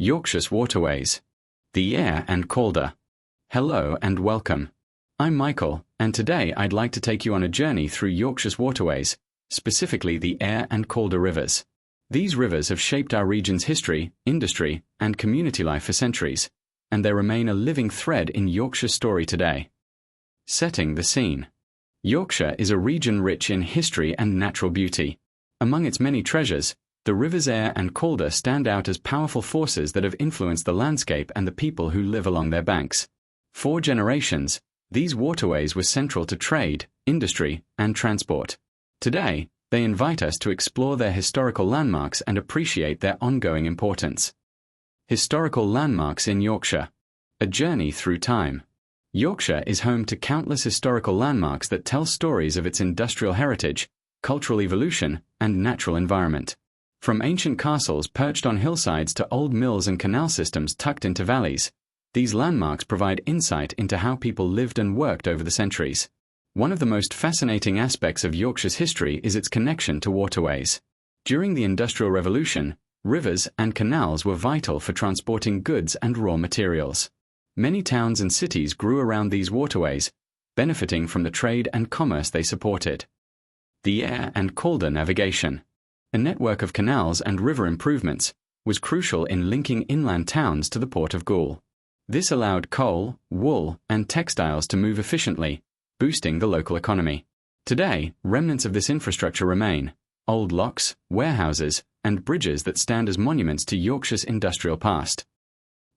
Yorkshire's Waterways. The Aire and Calder. Hello and welcome. I'm Michael, and today I'd like to take you on a journey through Yorkshire's waterways, specifically the Aire and Calder rivers. These rivers have shaped our region's history, industry, and community life for centuries, and they remain a living thread in Yorkshire's story today. Setting the scene. Yorkshire is a region rich in history and natural beauty. Among its many treasures, the rivers Aire and Calder stand out as powerful forces that have influenced the landscape and the people who live along their banks. For generations, these waterways were central to trade, industry, and transport. Today, they invite us to explore their historical landmarks and appreciate their ongoing importance. Historical landmarks in Yorkshire. A journey through time. Yorkshire is home to countless historical landmarks that tell stories of its industrial heritage, cultural evolution, and natural environment. From ancient castles perched on hillsides to old mills and canal systems tucked into valleys, these landmarks provide insight into how people lived and worked over the centuries. One of the most fascinating aspects of Yorkshire's history is its connection to waterways. During the Industrial Revolution, rivers and canals were vital for transporting goods and raw materials. Many towns and cities grew around these waterways, benefiting from the trade and commerce they supported. The Aire and Calder navigation. A network of canals and river improvements was crucial in linking inland towns to the port of Goole. This allowed coal, wool, and textiles to move efficiently, boosting the local economy. Today, remnants of this infrastructure remain: old locks, warehouses, and bridges that stand as monuments to Yorkshire's industrial past.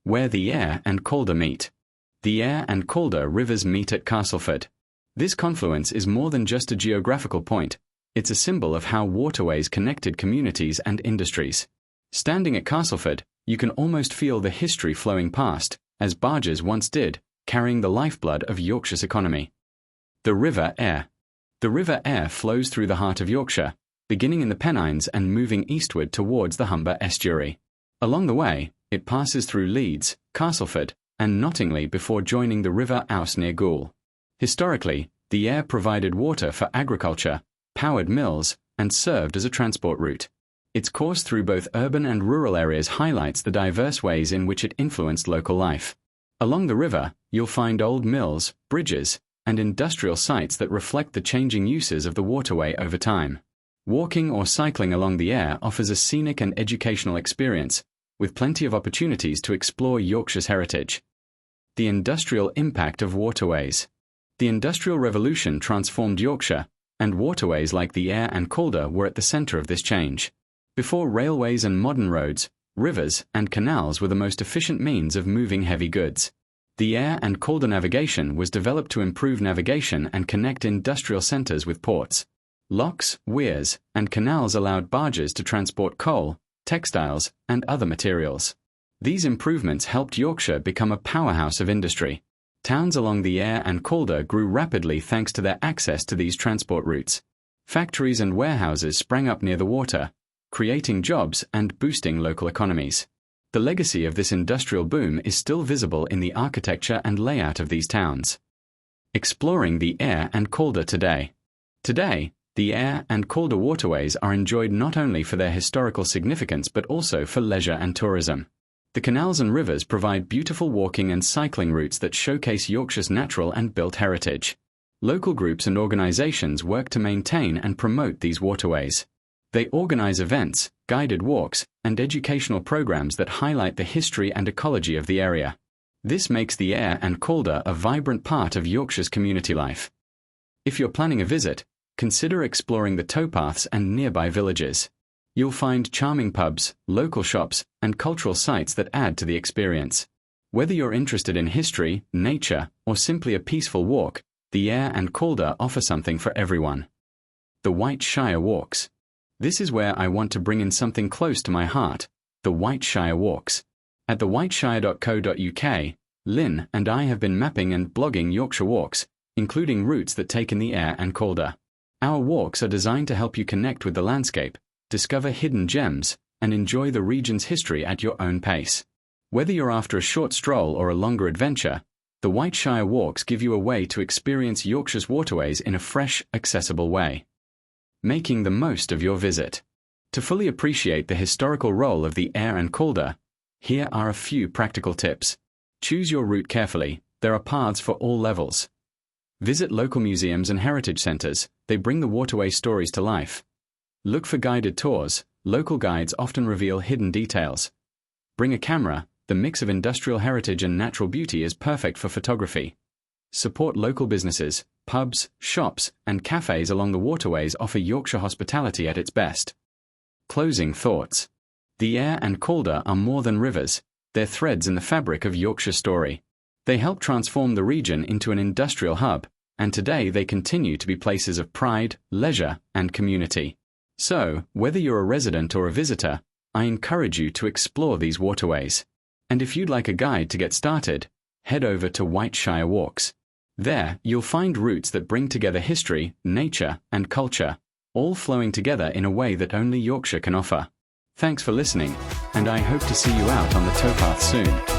Where the Aire and Calder meet. The Aire and Calder rivers meet at Castleford. This confluence is more than just a geographical point. It's a symbol of how waterways connected communities and industries. Standing at Castleford, you can almost feel the history flowing past, as barges once did, carrying the lifeblood of Yorkshire's economy. The River Aire. The River Aire flows through the heart of Yorkshire, beginning in the Pennines and moving eastward towards the Humber estuary. Along the way, it passes through Leeds, Castleford, and Nottingley before joining the River Ouse near Goole. Historically, the Aire provided water for agriculture, powered mills, and served as a transport route. Its course through both urban and rural areas highlights the diverse ways in which it influenced local life. Along the river, you'll find old mills, bridges, and industrial sites that reflect the changing uses of the waterway over time. Walking or cycling along the Aire offers a scenic and educational experience, with plenty of opportunities to explore Yorkshire's heritage. The industrial impact of waterways. The Industrial Revolution transformed Yorkshire, and waterways like the Aire and Calder were at the centre of this change. Before railways and modern roads, rivers and canals were the most efficient means of moving heavy goods. The Aire and Calder navigation was developed to improve navigation and connect industrial centres with ports. Locks, weirs, and canals allowed barges to transport coal, textiles, and other materials. These improvements helped Yorkshire become a powerhouse of industry. Towns along the Aire and Calder grew rapidly thanks to their access to these transport routes. Factories and warehouses sprang up near the water, creating jobs and boosting local economies. The legacy of this industrial boom is still visible in the architecture and layout of these towns. Exploring the Aire and Calder today. Today, the Aire and Calder waterways are enjoyed not only for their historical significance but also for leisure and tourism. The canals and rivers provide beautiful walking and cycling routes that showcase Yorkshire's natural and built heritage. Local groups and organisations work to maintain and promote these waterways. They organise events, guided walks, and educational programmes that highlight the history and ecology of the area. This makes the Aire and Calder a vibrant part of Yorkshire's community life. If you're planning a visit, consider exploring the towpaths and nearby villages. You'll find charming pubs, local shops, and cultural sites that add to the experience. Whether you're interested in history, nature, or simply a peaceful walk, the Aire and Calder offer something for everyone. The White Shire Walks. This is where I want to bring in something close to my heart: the White Shire Walks. At thewhiteshire.co.uk, Lynn and I have been mapping and blogging Yorkshire walks, including routes that take in the Aire and Calder. Our walks are designed to help you connect with the landscape, discover hidden gems, and enjoy the region's history at your own pace. Whether you're after a short stroll or a longer adventure, the White Shire Walks give you a way to experience Yorkshire's waterways in a fresh, accessible way. Making the most of your visit. To fully appreciate the historical role of the Aire and Calder, Here are a few practical tips. Choose your route carefully. There are paths for all levels. Visit local museums and heritage centres. They bring the waterway stories to life. Look for guided tours. Local guides often reveal hidden details. Bring a camera. The mix of industrial heritage and natural beauty is perfect for photography. Support local businesses. Pubs, shops, and cafes along the waterways offer Yorkshire hospitality at its best. Closing thoughts. The Aire and Calder are more than rivers. They're threads in the fabric of Yorkshire's story. They help transform the region into an industrial hub, and today they continue to be places of pride, leisure, and community. So, whether you're a resident or a visitor, I encourage you to explore these waterways. And if you'd like a guide to get started, head over to Whiteshire Walks. There, you'll find routes that bring together history, nature, and culture, all flowing together in a way that only Yorkshire can offer. Thanks for listening, and I hope to see you out on the towpath soon.